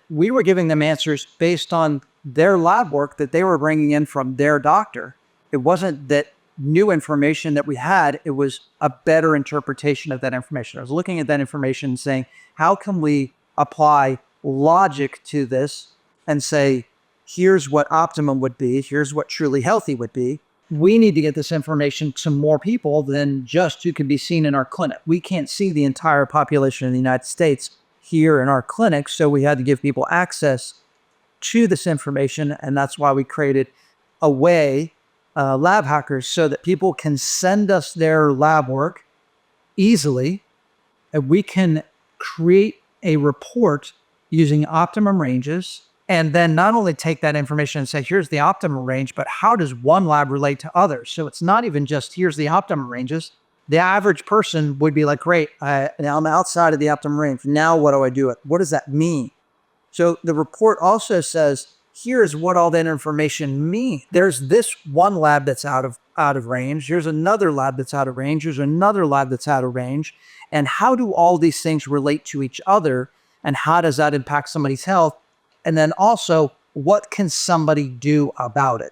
we were giving them answers based on their lab work that they were bringing in from their doctor. It wasn't that new information that we had, it was a better interpretation of that information. I was looking at that information and saying, how can we apply logic to this and say, here's what optimum would be, here's what truly healthy would be. We need to get this information to more people than just who can be seen in our clinic. We can't see the entire population of the United States here in our clinic, so we had to give people access to this information, and that's why we created a way, Lab Hackers, so that people can send us their lab work easily, and we can create a report using optimum ranges, and then not only take that information and say, here's the optimum range, but how does one lab relate to others? So it's not even just, here's the optimum ranges. The average person would be like, great, now I'm outside of the optimum range. Now what do I do? What does that mean? So the report also says, here's what all that information means. There's this one lab that's out of range. Here's another lab that's out of range. There's another lab that's out of range. And how do all these things relate to each other? And how does that impact somebody's health? And then also, what can somebody do about it?